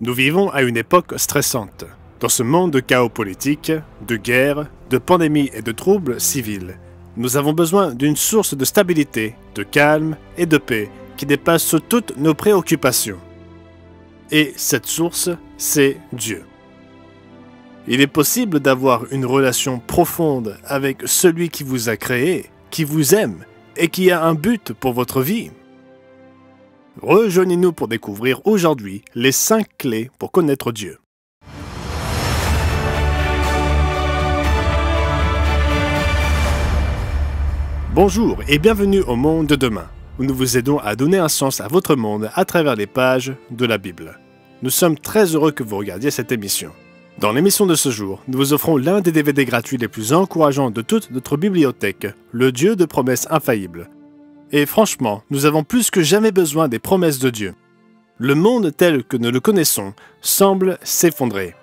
Nous vivons à une époque stressante. Dans ce monde de chaos politique, de guerres, de pandémies et de troubles civils, nous avons besoin d'une source de stabilité, de calme et de paix qui dépasse toutes nos préoccupations. Et cette source, c'est Dieu. Il est possible d'avoir une relation profonde avec celui qui vous a créé, qui vous aime et qui a un but pour votre vie. Rejoignez-nous pour découvrir aujourd'hui les 5 clés pour connaître Dieu. Bonjour et bienvenue au monde de demain, où nous vous aidons à donner un sens à votre monde à travers les pages de la Bible. Nous sommes très heureux que vous regardiez cette émission. Dans l'émission de ce jour, nous vous offrons l'un des DVD gratuits les plus encourageants de toute notre bibliothèque, le Dieu de promesses infaillibles. Et franchement, nous avons plus que jamais besoin des promesses de Dieu. Le monde tel que nous le connaissons semble s'effondrer.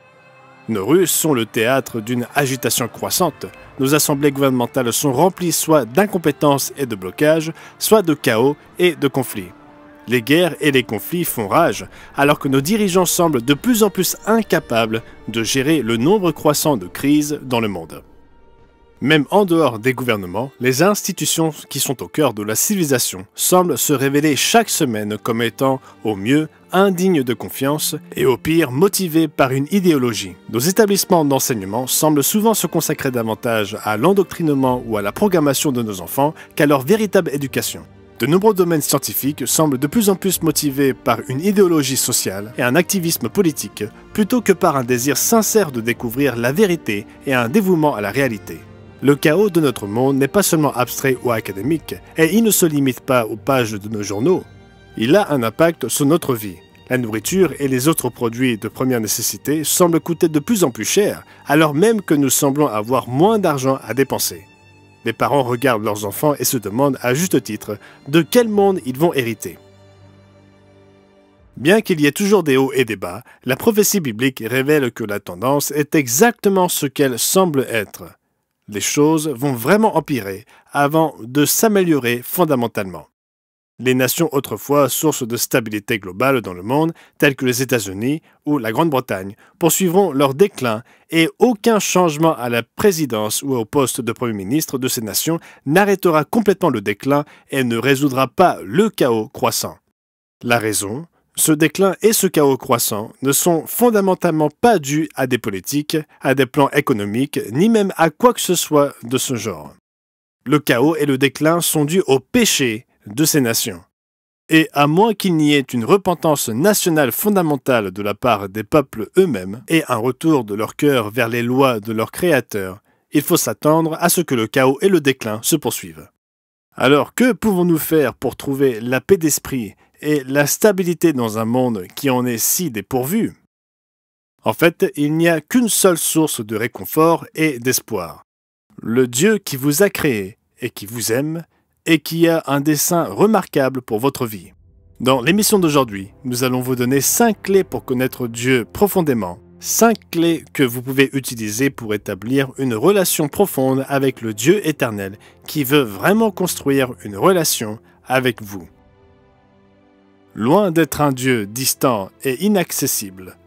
Nos rues sont le théâtre d'une agitation croissante. Nos assemblées gouvernementales sont remplies soit d'incompétence et de blocage, soit de chaos et de conflits. Les guerres et les conflits font rage, alors que nos dirigeants semblent de plus en plus incapables de gérer le nombre croissant de crises dans le monde. Même en dehors des gouvernements, les institutions qui sont au cœur de la civilisation semblent se révéler chaque semaine comme étant, au mieux, indignes de confiance et au pire, motivées par une idéologie. Nos établissements d'enseignement semblent souvent se consacrer davantage à l'endoctrinement ou à la programmation de nos enfants qu'à leur véritable éducation. De nombreux domaines scientifiques semblent de plus en plus motivés par une idéologie sociale et un activisme politique, plutôt que par un désir sincère de découvrir la vérité et un dévouement à la réalité. Le chaos de notre monde n'est pas seulement abstrait ou académique, et il ne se limite pas aux pages de nos journaux. Il a un impact sur notre vie. La nourriture et les autres produits de première nécessité semblent coûter de plus en plus cher, alors même que nous semblons avoir moins d'argent à dépenser. Les parents regardent leurs enfants et se demandent à juste titre de quel monde ils vont hériter. Bien qu'il y ait toujours des hauts et des bas, la prophétie biblique révèle que la tendance est exactement ce qu'elle semble être. Les choses vont vraiment empirer avant de s'améliorer fondamentalement. Les nations autrefois source de stabilité globale dans le monde, telles que les États-Unis ou la Grande-Bretagne, poursuivront leur déclin et aucun changement à la présidence ou au poste de Premier ministre de ces nations n'arrêtera complètement le déclin et ne résoudra pas le chaos croissant. La raison ? Ce déclin et ce chaos croissant ne sont fondamentalement pas dus à des politiques, à des plans économiques, ni même à quoi que ce soit de ce genre. Le chaos et le déclin sont dus au péché de ces nations. Et à moins qu'il n'y ait une repentance nationale fondamentale de la part des peuples eux-mêmes et un retour de leur cœur vers les lois de leur Créateur, il faut s'attendre à ce que le chaos et le déclin se poursuivent. Alors, que pouvons-nous faire pour trouver la paix d'esprit et la stabilité dans un monde qui en est si dépourvu? En fait, il n'y a qu'une seule source de réconfort et d'espoir. Le Dieu qui vous a créé et qui vous aime et qui a un dessein remarquable pour votre vie. Dans l'émission d'aujourd'hui, nous allons vous donner 5 clés pour connaître Dieu profondément. 5 clés que vous pouvez utiliser pour établir une relation profonde avec le Dieu éternel qui veut vraiment construire une relation avec vous. Loin d'être un Dieu distant et inaccessible,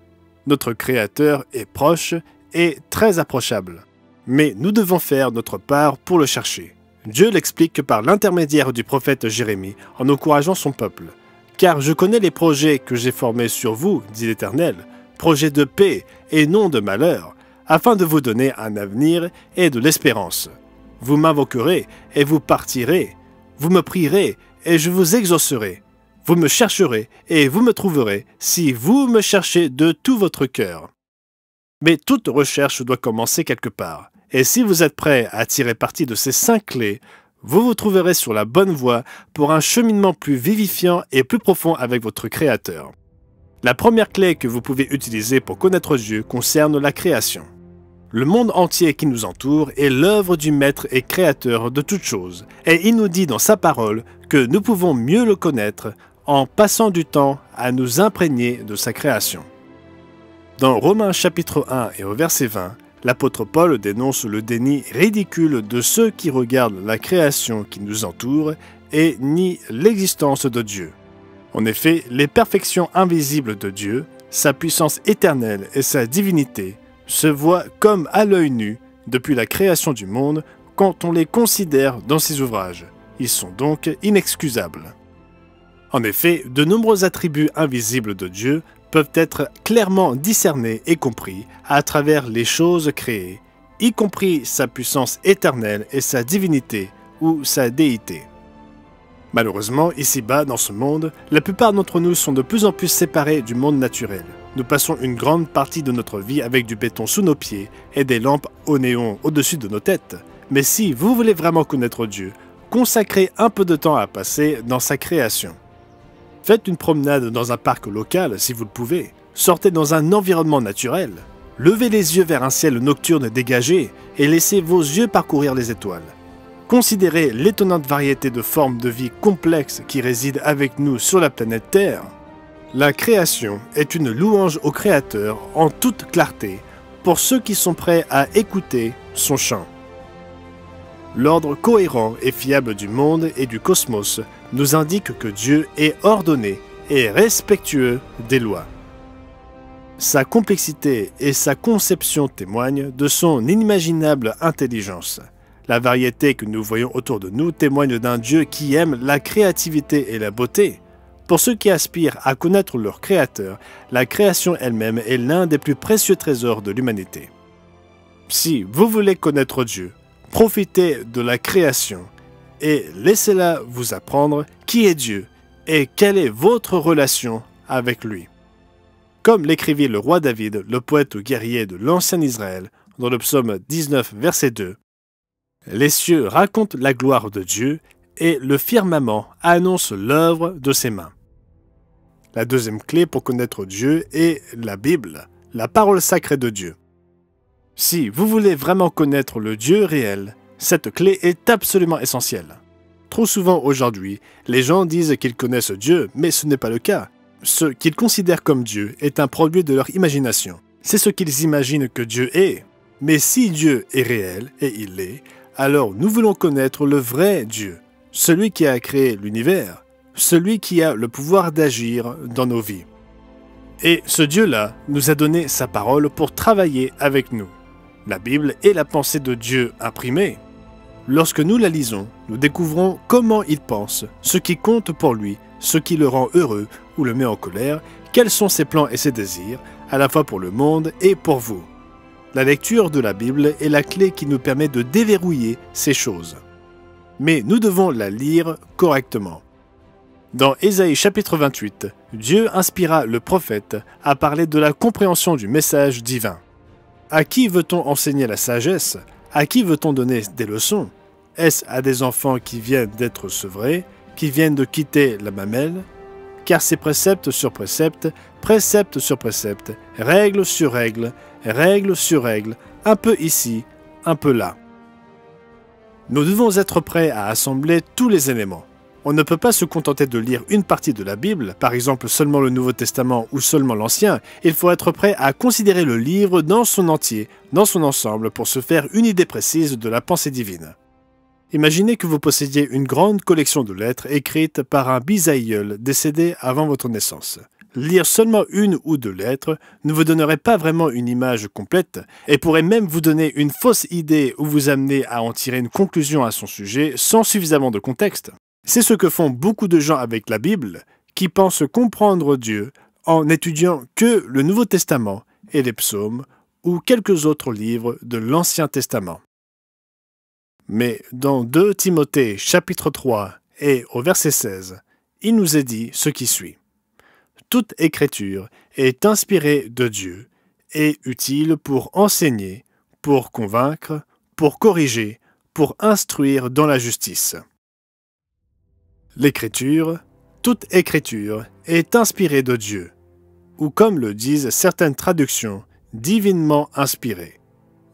notre Créateur est proche et très approchable. Mais nous devons faire notre part pour le chercher. Dieu l'explique par l'intermédiaire du prophète Jérémie en encourageant son peuple. « Car je connais les projets que j'ai formés sur vous, dit l'Éternel, projets de paix et non de malheur, afin de vous donner un avenir et de l'espérance. Vous m'invoquerez et vous partirez. Vous me prierez et je vous exaucerai. Vous me chercherez et vous me trouverez si vous me cherchez de tout votre cœur. » Mais toute recherche doit commencer quelque part. Et si vous êtes prêt à tirer parti de ces 5 clés, vous vous trouverez sur la bonne voie pour un cheminement plus vivifiant et plus profond avec votre Créateur. La première clé que vous pouvez utiliser pour connaître Dieu concerne la création. Le monde entier qui nous entoure est l'œuvre du Maître et Créateur de toutes choses, et il nous dit dans sa parole que nous pouvons mieux le connaître en passant du temps à nous imprégner de sa création. Dans Romains chapitre 1 et au verset 20, l'apôtre Paul dénonce le déni ridicule de ceux qui regardent la création qui nous entoure et nient l'existence de Dieu. En effet, les perfections invisibles de Dieu, sa puissance éternelle et sa divinité se voient comme à l'œil nu depuis la création du monde quand on les considère dans ses ouvrages. Ils sont donc inexcusables. En effet, de nombreux attributs invisibles de Dieu peuvent être clairement discernés et compris à travers les choses créées, y compris sa puissance éternelle et sa divinité ou sa déité. Malheureusement, ici-bas, dans ce monde, la plupart d'entre nous sont de plus en plus séparés du monde naturel. Nous passons une grande partie de notre vie avec du béton sous nos pieds et des lampes au néon au-dessus de nos têtes. Mais si vous voulez vraiment connaître Dieu, consacrez un peu de temps à passer dans sa création. Faites une promenade dans un parc local si vous le pouvez. Sortez dans un environnement naturel. Levez les yeux vers un ciel nocturne dégagé et laissez vos yeux parcourir les étoiles. Considérez l'étonnante variété de formes de vie complexes qui résident avec nous sur la planète Terre. La création est une louange au Créateur en toute clarté pour ceux qui sont prêts à écouter son chant. L'ordre cohérent et fiable du monde et du cosmos nous indique que Dieu est ordonné et respectueux des lois. Sa complexité et sa conception témoignent de son inimaginable intelligence. La variété que nous voyons autour de nous témoigne d'un Dieu qui aime la créativité et la beauté. Pour ceux qui aspirent à connaître leur Créateur, la création elle-même est l'un des plus précieux trésors de l'humanité. Si vous voulez connaître Dieu, profitez de la création et laissez-la vous apprendre qui est Dieu et quelle est votre relation avec lui. Comme l'écrivit le roi David, le poète guerrier de l'ancien Israël, dans le psaume 19, verset 2, « Les cieux racontent la gloire de Dieu et le firmament annonce l'œuvre de ses mains. » La deuxième clé pour connaître Dieu est la Bible, la parole sacrée de Dieu. Si vous voulez vraiment connaître le Dieu réel, cette clé est absolument essentielle. Trop souvent aujourd'hui, les gens disent qu'ils connaissent Dieu, mais ce n'est pas le cas. Ce qu'ils considèrent comme Dieu est un produit de leur imagination. C'est ce qu'ils imaginent que Dieu est. Mais si Dieu est réel, et il l'est, alors nous voulons connaître le vrai Dieu, celui qui a créé l'univers, celui qui a le pouvoir d'agir dans nos vies. Et ce Dieu-là nous a donné sa parole pour travailler avec nous. La Bible est la pensée de Dieu imprimée. Lorsque nous la lisons, nous découvrons comment il pense, ce qui compte pour lui, ce qui le rend heureux ou le met en colère, quels sont ses plans et ses désirs, à la fois pour le monde et pour vous. La lecture de la Bible est la clé qui nous permet de déverrouiller ces choses. Mais nous devons la lire correctement. Dans Ésaïe chapitre 28, Dieu inspira le prophète à parler de la compréhension du message divin. À qui veut-on enseigner la sagesse? À qui veut-on donner des leçons? Est-ce à des enfants qui viennent d'être sevrés, qui viennent de quitter la mamelle? Car c'est précepte sur précepte, précepte sur précepte, règle sur règle, règle sur règle, un peu ici, un peu là. Nous devons être prêts à assembler tous les éléments. On ne peut pas se contenter de lire une partie de la Bible, par exemple seulement le Nouveau Testament ou seulement l'Ancien. Il faut être prêt à considérer le livre dans son entier, dans son ensemble, pour se faire une idée précise de la pensée divine. Imaginez que vous possédiez une grande collection de lettres écrites par un bisaïeul décédé avant votre naissance. Lire seulement une ou deux lettres ne vous donnerait pas vraiment une image complète et pourrait même vous donner une fausse idée ou vous amener à en tirer une conclusion à son sujet sans suffisamment de contexte. C'est ce que font beaucoup de gens avec la Bible, qui pensent comprendre Dieu en étudiant que le Nouveau Testament et les psaumes ou quelques autres livres de l'Ancien Testament. Mais dans 2 Timothée chapitre 3 et au verset 16, il nous est dit ce qui suit. « Toute écriture est inspirée de Dieu et utile pour enseigner, pour convaincre, pour corriger, pour instruire dans la justice. » L'écriture, toute écriture, est inspirée de Dieu, ou comme le disent certaines traductions, divinement inspirée.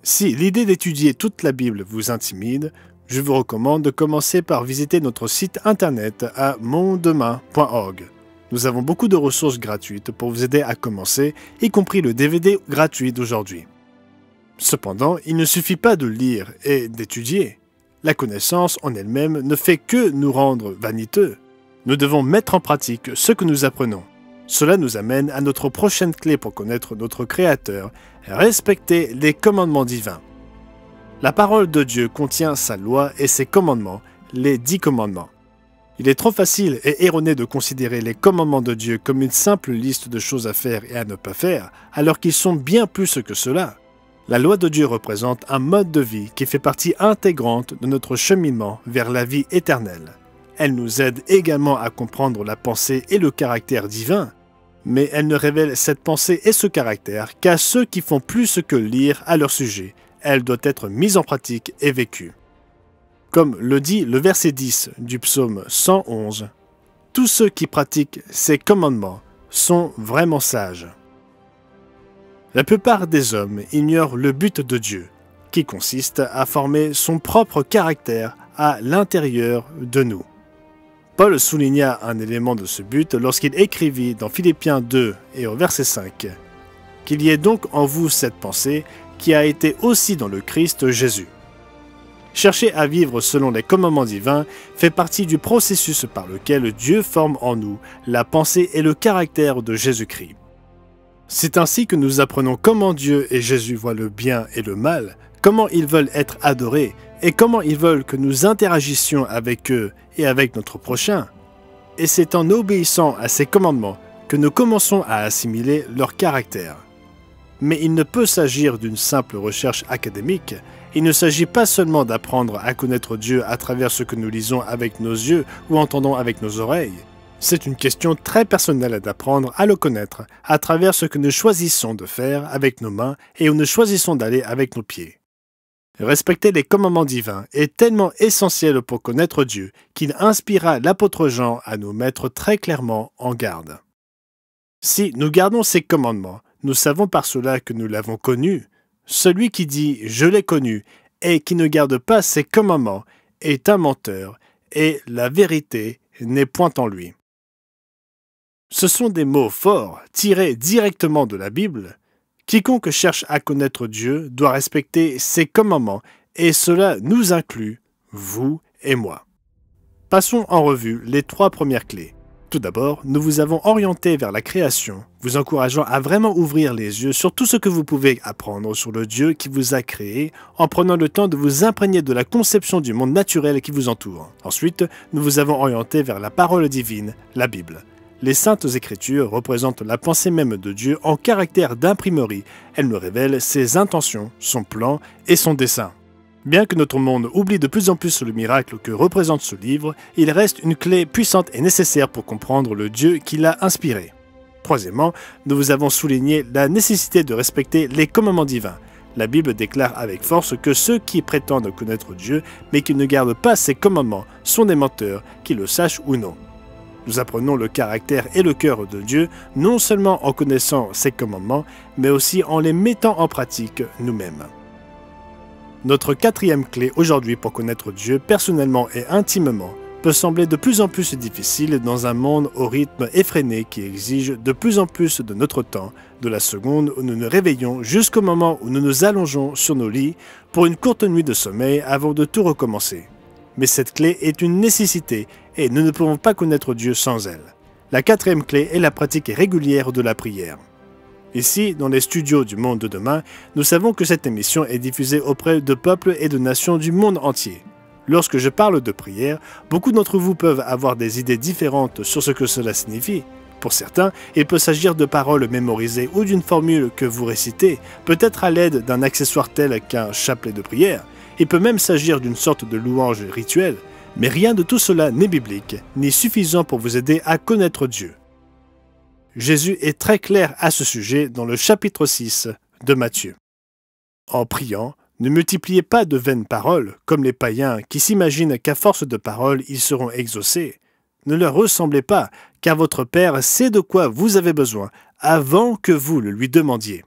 Si l'idée d'étudier toute la Bible vous intimide, je vous recommande de commencer par visiter notre site internet à mondemain.org. Nous avons beaucoup de ressources gratuites pour vous aider à commencer, y compris le DVD gratuit d'aujourd'hui. Cependant, il ne suffit pas de lire et d'étudier. La connaissance en elle-même ne fait que nous rendre vaniteux. Nous devons mettre en pratique ce que nous apprenons. Cela nous amène à notre prochaine clé pour connaître notre Créateur, respecter les commandements divins. La parole de Dieu contient sa loi et ses commandements, les 10 commandements. Il est trop facile et erroné de considérer les commandements de Dieu comme une simple liste de choses à faire et à ne pas faire, alors qu'ils sont bien plus que cela. La loi de Dieu représente un mode de vie qui fait partie intégrante de notre cheminement vers la vie éternelle. Elle nous aide également à comprendre la pensée et le caractère divin, mais elle ne révèle cette pensée et ce caractère qu'à ceux qui font plus que lire à leur sujet. Elle doit être mise en pratique et vécue. Comme le dit le verset 10 du psaume 111, « Tous ceux qui pratiquent ces commandements sont vraiment sages. » La plupart des hommes ignorent le but de Dieu, qui consiste à former son propre caractère à l'intérieur de nous. Paul souligna un élément de ce but lorsqu'il écrivit dans Philippiens 2 et au verset 5 « Qu'il y ait donc en vous cette pensée qui a été aussi dans le Christ Jésus. » Chercher à vivre selon les commandements divins fait partie du processus par lequel Dieu forme en nous la pensée et le caractère de Jésus-Christ. C'est ainsi que nous apprenons comment Dieu et Jésus voient le bien et le mal, comment ils veulent être adorés et comment ils veulent que nous interagissions avec eux et avec notre prochain. Et c'est en obéissant à ces commandements que nous commençons à assimiler leur caractère. Mais il ne peut s'agir d'une simple recherche académique. Il ne s'agit pas seulement d'apprendre à connaître Dieu à travers ce que nous lisons avec nos yeux ou entendons avec nos oreilles. C'est une question très personnelle d'apprendre à le connaître à travers ce que nous choisissons de faire avec nos mains et où nous choisissons d'aller avec nos pieds. Respecter les commandements divins est tellement essentiel pour connaître Dieu qu'il inspira l'apôtre Jean à nous mettre très clairement en garde. Si nous gardons ces commandements, nous savons par cela que nous l'avons connu. Celui qui dit « je l'ai connu » et qui ne garde pas ses commandements est un menteur, et la vérité n'est point en lui. Ce sont des mots forts, tirés directement de la Bible. Quiconque cherche à connaître Dieu doit respecter ses commandements, et cela nous inclut, vous et moi. Passons en revue les 3 premières clés. Tout d'abord, nous vous avons orienté vers la création, vous encourageant à vraiment ouvrir les yeux sur tout ce que vous pouvez apprendre sur le Dieu qui vous a créé, en prenant le temps de vous imprégner de la conception du monde naturel qui vous entoure. Ensuite, nous vous avons orienté vers la parole divine, la Bible. Les Saintes Écritures représentent la pensée même de Dieu en caractère d'imprimerie. Elles nous révèlent ses intentions, son plan et son dessein. Bien que notre monde oublie de plus en plus le miracle que représente ce livre, il reste une clé puissante et nécessaire pour comprendre le Dieu qui l'a inspiré. Troisièmement, nous vous avons souligné la nécessité de respecter les commandements divins. La Bible déclare avec force que ceux qui prétendent connaître Dieu, mais qui ne gardent pas ses commandements, sont des menteurs, qu'ils le sachent ou non. Nous apprenons le caractère et le cœur de Dieu, non seulement en connaissant ses commandements, mais aussi en les mettant en pratique nous-mêmes. Notre 4e clé aujourd'hui pour connaître Dieu personnellement et intimement peut sembler de plus en plus difficile dans un monde au rythme effréné qui exige de plus en plus de notre temps, de la seconde où nous nous réveillons jusqu'au moment où nous nous allongeons sur nos lits pour une courte nuit de sommeil avant de tout recommencer. Mais cette clé est une nécessité et nous ne pouvons pas connaître Dieu sans elle. La 4e clé est la pratique régulière de la prière. Ici, dans les studios du Monde de Demain, nous savons que cette émission est diffusée auprès de peuples et de nations du monde entier. Lorsque je parle de prière, beaucoup d'entre vous peuvent avoir des idées différentes sur ce que cela signifie. Pour certains, il peut s'agir de paroles mémorisées ou d'une formule que vous récitez, peut-être à l'aide d'un accessoire tel qu'un chapelet de prière. Il peut même s'agir d'une sorte de louange rituelle. Mais rien de tout cela n'est biblique, ni suffisant pour vous aider à connaître Dieu. Jésus est très clair à ce sujet dans le chapitre 6 de Matthieu. En priant, ne multipliez pas de vaines paroles, comme les païens qui s'imaginent qu'à force de paroles ils seront exaucés. Ne leur ressemblez pas, car votre Père sait de quoi vous avez besoin avant que vous le lui demandiez.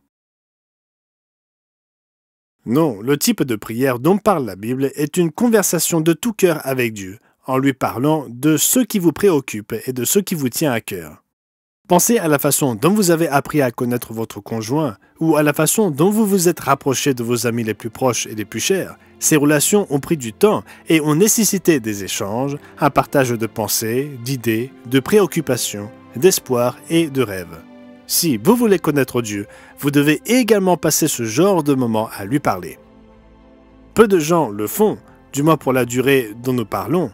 Non, le type de prière dont parle la Bible est une conversation de tout cœur avec Dieu, en lui parlant de ce qui vous préoccupe et de ce qui vous tient à cœur. Pensez à la façon dont vous avez appris à connaître votre conjoint ou à la façon dont vous vous êtes rapproché de vos amis les plus proches et les plus chers. Ces relations ont pris du temps et ont nécessité des échanges, un partage de pensées, d'idées, de préoccupations, d'espoir et de rêve. Si vous voulez connaître Dieu, vous devez également passer ce genre de moment à lui parler. Peu de gens le font, du moins pour la durée dont nous parlons.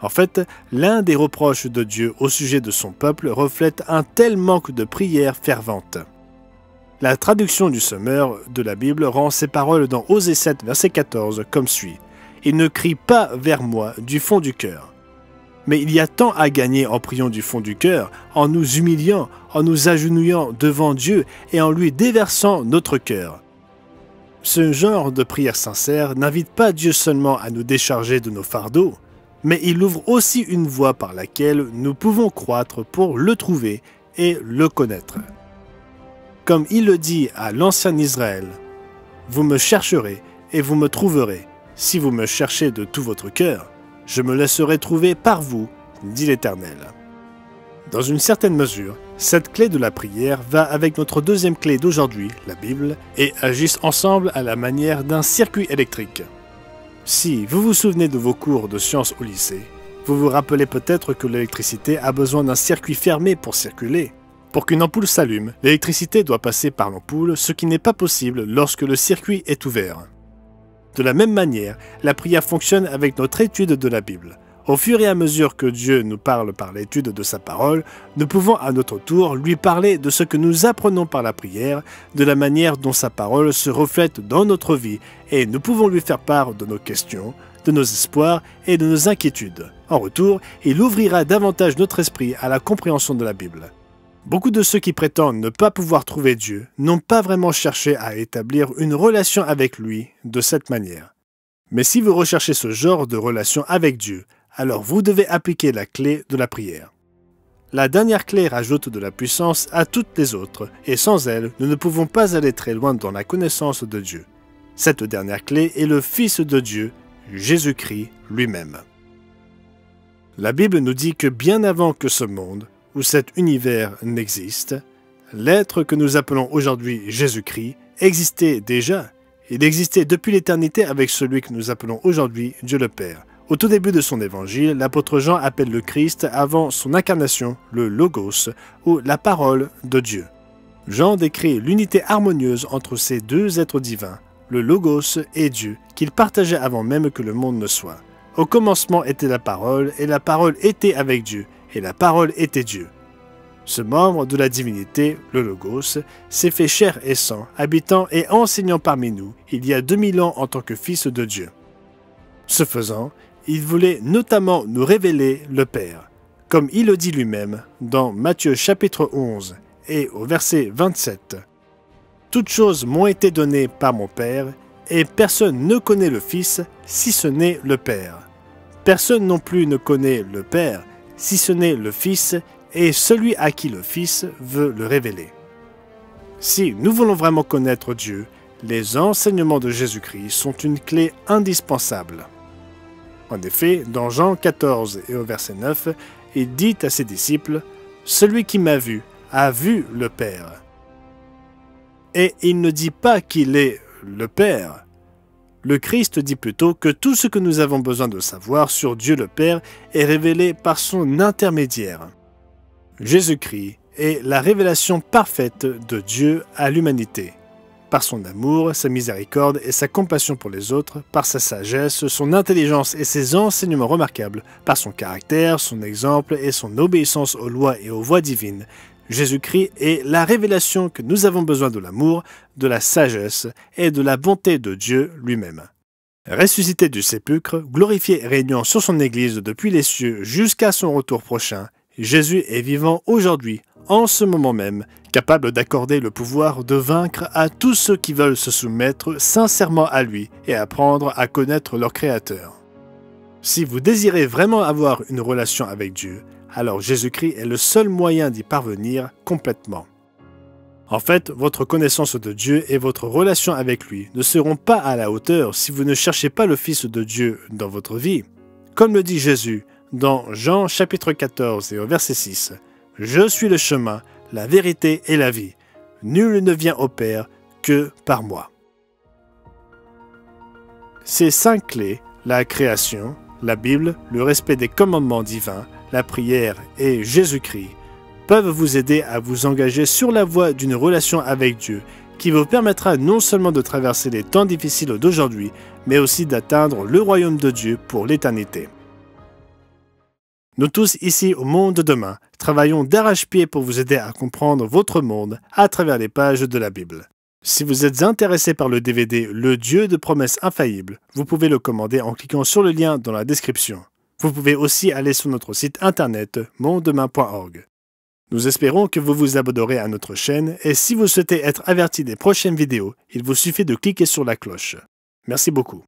En fait, l'un des reproches de Dieu au sujet de son peuple reflète un tel manque de prière fervente. La traduction du Sommeur de la Bible rend ces paroles dans Osée 7, verset 14, comme suit. « Il ne crie pas vers moi du fond du cœur. » Mais il y a tant à gagner en priant du fond du cœur, en nous humiliant, en nous agenouillant devant Dieu et en lui déversant notre cœur. Ce genre de prière sincère n'invite pas Dieu seulement à nous décharger de nos fardeaux, mais il ouvre aussi une voie par laquelle nous pouvons croître pour le trouver et le connaître. Comme il le dit à l'ancien Israël, « Vous me chercherez et vous me trouverez, si vous me cherchez de tout votre cœur. Je me laisserai trouver par vous, dit l'Éternel. » Dans une certaine mesure, cette clé de la prière va avec notre deuxième clé d'aujourd'hui, la Bible, et agissent ensemble à la manière d'un circuit électrique. Si vous vous souvenez de vos cours de sciences au lycée, vous vous rappelez peut-être que l'électricité a besoin d'un circuit fermé pour circuler. Pour qu'une ampoule s'allume, l'électricité doit passer par l'ampoule, ce qui n'est pas possible lorsque le circuit est ouvert. De la même manière, la prière fonctionne avec notre étude de la Bible. Au fur et à mesure que Dieu nous parle par l'étude de sa parole, nous pouvons à notre tour lui parler de ce que nous apprenons par la prière, de la manière dont sa parole se reflète dans notre vie, et nous pouvons lui faire part de nos questions, de nos espoirs et de nos inquiétudes. En retour, il ouvrira davantage notre esprit à la compréhension de la Bible. Beaucoup de ceux qui prétendent ne pas pouvoir trouver Dieu n'ont pas vraiment cherché à établir une relation avec lui de cette manière. Mais si vous recherchez ce genre de relation avec Dieu, alors vous devez appliquer la clé de la prière. La dernière clé rajoute de la puissance à toutes les autres, et sans elle, nous ne pouvons pas aller très loin dans la connaissance de Dieu. Cette dernière clé est le Fils de Dieu, Jésus-Christ lui-même. La Bible nous dit que bien avant que ce monde, où cet univers n'existe, l'être que nous appelons aujourd'hui Jésus-Christ existait déjà. Il existait depuis l'éternité avec celui que nous appelons aujourd'hui Dieu le Père. Au tout début de son évangile, l'apôtre Jean appelle le Christ avant son incarnation le Logos, ou la parole de Dieu. Jean décrit l'unité harmonieuse entre ces deux êtres divins, le Logos et Dieu, qu'ils partageaient avant même que le monde ne soit. Au commencement était la parole, et la parole était avec Dieu, et la parole était Dieu. Ce membre de la divinité, le Logos, s'est fait chair et sang, habitant et enseignant parmi nous il y a 2000 ans en tant que Fils de Dieu. Ce faisant, il voulait notamment nous révéler le Père, comme il le dit lui-même dans Matthieu chapitre 11 et au verset 27. « Toutes choses m'ont été données par mon Père, et personne ne connaît le Fils si ce n'est le Père. Personne non plus ne connaît le Père, si ce n'est le Fils, et celui à qui le Fils veut le révéler. » Si nous voulons vraiment connaître Dieu, les enseignements de Jésus-Christ sont une clé indispensable. En effet, dans Jean 14 et au verset 9, il dit à ses disciples « Celui qui m'a vu a vu le Père. » Et il ne dit pas qu'il est le Père. Le Christ dit plutôt que tout ce que nous avons besoin de savoir sur Dieu le Père est révélé par son intermédiaire. Jésus-Christ est la révélation parfaite de Dieu à l'humanité. Par son amour, sa miséricorde et sa compassion pour les autres, par sa sagesse, son intelligence et ses enseignements remarquables, par son caractère, son exemple et son obéissance aux lois et aux voies divines, Jésus-Christ est la révélation que nous avons besoin de l'amour, de la sagesse et de la bonté de Dieu lui-même. Ressuscité du sépulcre, glorifié et régnant sur son Église depuis les cieux jusqu'à son retour prochain, Jésus est vivant aujourd'hui, en ce moment même, capable d'accorder le pouvoir de vaincre à tous ceux qui veulent se soumettre sincèrement à lui et apprendre à connaître leur Créateur. Si vous désirez vraiment avoir une relation avec Dieu, alors Jésus-Christ est le seul moyen d'y parvenir complètement. En fait, votre connaissance de Dieu et votre relation avec lui ne seront pas à la hauteur si vous ne cherchez pas le Fils de Dieu dans votre vie. Comme le dit Jésus dans Jean chapitre 14 et au verset 6, « Je suis le chemin, la vérité et la vie. Nul ne vient au Père que par moi. » Ces 5 clés, la création, la Bible, le respect des commandements divins, la prière et Jésus-Christ, peuvent vous aider à vous engager sur la voie d'une relation avec Dieu qui vous permettra non seulement de traverser les temps difficiles d'aujourd'hui, mais aussi d'atteindre le royaume de Dieu pour l'éternité. Nous tous ici au Monde Demain travaillons d'arrache-pied pour vous aider à comprendre votre monde à travers les pages de la Bible. Si vous êtes intéressé par le DVD Le Dieu de promesses infaillibles, vous pouvez le commander en cliquant sur le lien dans la description. Vous pouvez aussi aller sur notre site internet mondedemain.org. Nous espérons que vous vous abonnerez à notre chaîne et si vous souhaitez être averti des prochaines vidéos, il vous suffit de cliquer sur la cloche. Merci beaucoup.